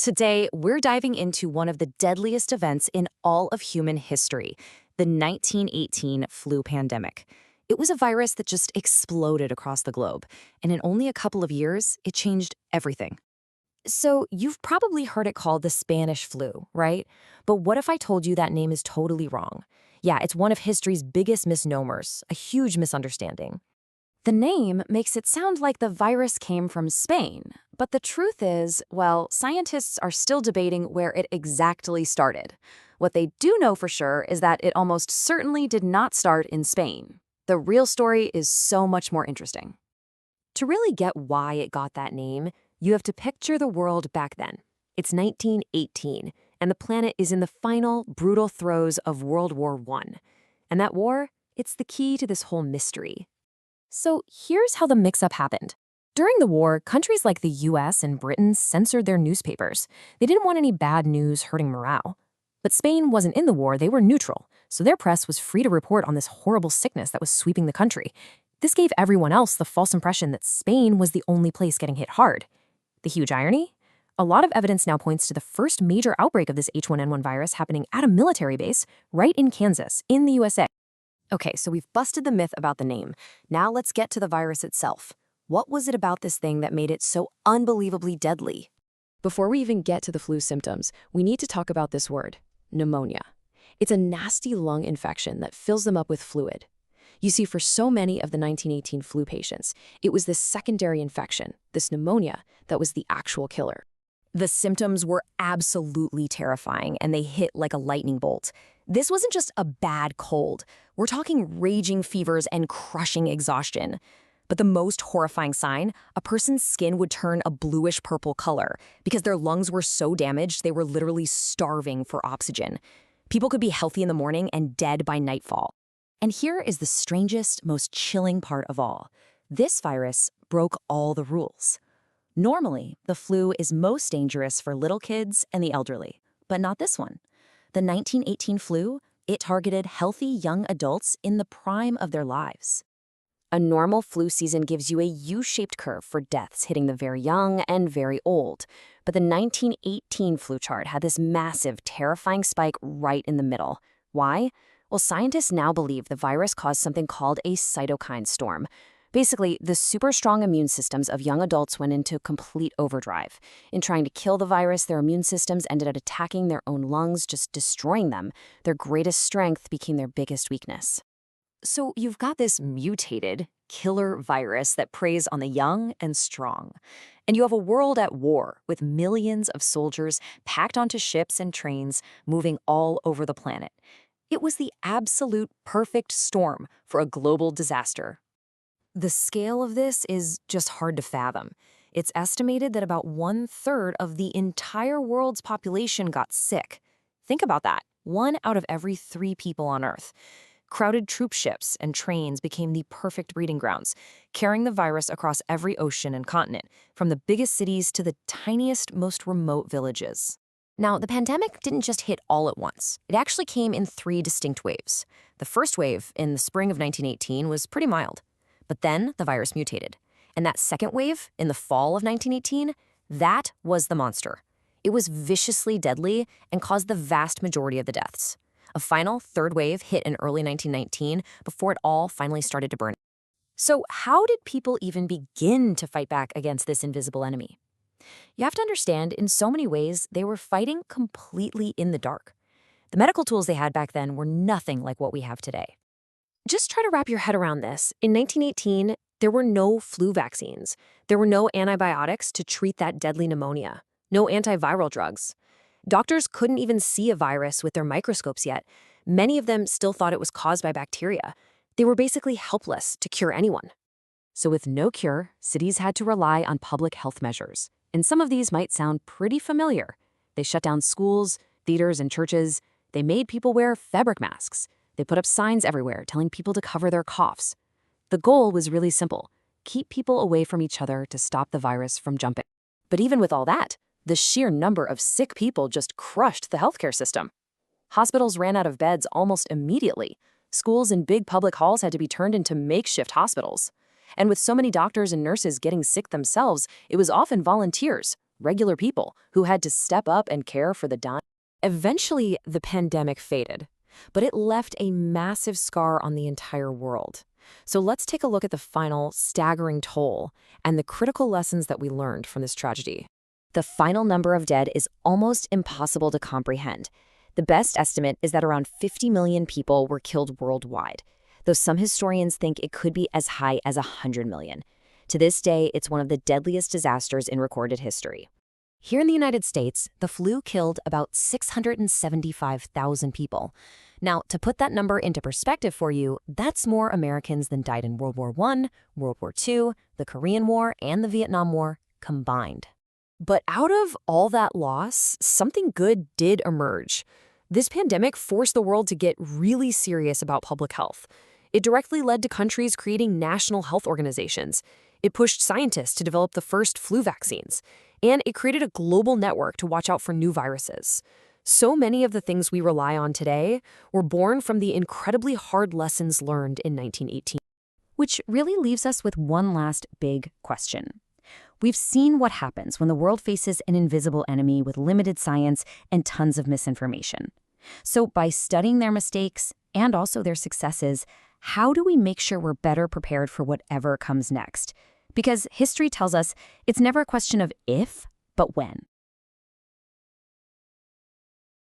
Today, we're diving into one of the deadliest events in all of human history, the 1918 flu pandemic. It was a virus that just exploded across the globe, and in only a couple of years, it changed everything. So, you've probably heard it called the Spanish flu, right? But what if I told you that name is totally wrong? Yeah, it's one of history's biggest misnomers, a huge misunderstanding. The name makes it sound like the virus came from Spain, but the truth is, well, scientists are still debating where it exactly started. What they do know for sure is that it almost certainly did not start in Spain. The real story is so much more interesting. To really get why it got that name, you have to picture the world back then. It's 1918, and the planet is in the final, brutal throes of World War I. And that war, it's the key to this whole mystery. So here's how the mix-up happened. During the war, countries like the US and Britain censored their newspapers. They didn't want any bad news hurting morale. But Spain wasn't in the war, they were neutral, so their press was free to report on this horrible sickness that was sweeping the country. This gave everyone else the false impression that Spain was the only place getting hit hard. The huge irony? A lot of evidence now points to the first major outbreak of this H1N1 virus happening at a military base right in Kansas, in the USA. Okay, so we've busted the myth about the name. Now let's get to the virus itself. What was it about this thing that made it so unbelievably deadly? Before we even get to the flu symptoms, we need to talk about this word, pneumonia. It's a nasty lung infection that fills them up with fluid. You see, for so many of the 1918 flu patients, it was this secondary infection, this pneumonia, that was the actual killer. The symptoms were absolutely terrifying, and they hit like a lightning bolt. This wasn't just a bad cold. We're talking raging fevers and crushing exhaustion. But the most horrifying sign, a person's skin would turn a bluish-purple color because their lungs were so damaged they were literally starving for oxygen. People could be healthy in the morning and dead by nightfall. And here is the strangest, most chilling part of all. This virus broke all the rules. Normally, the flu is most dangerous for little kids and the elderly, but not this one. The 1918 flu, it targeted healthy young adults in the prime of their lives. A normal flu season gives you a U-shaped curve for deaths hitting the very young and very old, but the 1918 flu chart had this massive, terrifying spike right in the middle. Why? Well, scientists now believe the virus caused something called a cytokine storm. Basically, the super strong immune systems of young adults went into complete overdrive. In trying to kill the virus, their immune systems ended up attacking their own lungs, just destroying them. Their greatest strength became their biggest weakness. So you've got this mutated, killer virus that preys on the young and strong. And you have a world at war with millions of soldiers packed onto ships and trains moving all over the planet. It was the absolute perfect storm for a global disaster. The scale of this is just hard to fathom. It's estimated that about 1/3 of the entire world's population got sick. Think about that, 1 out of every 3 people on Earth. Crowded troop ships and trains became the perfect breeding grounds, carrying the virus across every ocean and continent, from the biggest cities to the tiniest, most remote villages. Now, the pandemic didn't just hit all at once. It actually came in 3 distinct waves. The first wave, in the spring of 1918, was pretty mild. But then the virus mutated. And that second wave, in the fall of 1918, that was the monster. It was viciously deadly and caused the vast majority of the deaths. A final third wave hit in early 1919 before it all finally started to burn. So how did people even begin to fight back against this invisible enemy? You have to understand, in so many ways, they were fighting completely in the dark. The medical tools they had back then were nothing like what we have today. Just try to wrap your head around this. In 1918, there were no flu vaccines. There were no antibiotics to treat that deadly pneumonia. No antiviral drugs. Doctors couldn't even see a virus with their microscopes yet. Many of them still thought it was caused by bacteria. They were basically helpless to cure anyone. So with no cure, cities had to rely on public health measures. And some of these might sound pretty familiar. They shut down schools, theaters, and churches. They made people wear fabric masks. They put up signs everywhere telling people to cover their coughs. The goal was really simple: keep people away from each other to stop the virus from jumping. But even with all that, the sheer number of sick people just crushed the healthcare system. Hospitals ran out of beds almost immediately. Schools and big public halls had to be turned into makeshift hospitals. And with so many doctors and nurses getting sick themselves, it was often volunteers, regular people who had to step up and care for the dying. Eventually, the pandemic faded, but it left a massive scar on the entire world. So let's take a look at the final staggering toll and the critical lessons that we learned from this tragedy. The final number of dead is almost impossible to comprehend. The best estimate is that around 50 million people were killed worldwide, though some historians think it could be as high as 100 million. To this day, it's one of the deadliest disasters in recorded history. Here in the United States, the flu killed about 675,000 people. Now, to put that number into perspective for you, that's more Americans than died in World War I, World War II, the Korean War, and the Vietnam War combined. But out of all that loss, something good did emerge. This pandemic forced the world to get really serious about public health. It directly led to countries creating national health organizations. It pushed scientists to develop the first flu vaccines. And it created a global network to watch out for new viruses. So many of the things we rely on today were born from the incredibly hard lessons learned in 1918. Which really leaves us with one last big question. We've seen what happens when the world faces an invisible enemy with limited science and tons of misinformation. So by studying their mistakes and also their successes, how do we make sure we're better prepared for whatever comes next? Because history tells us it's never a question of if, but when.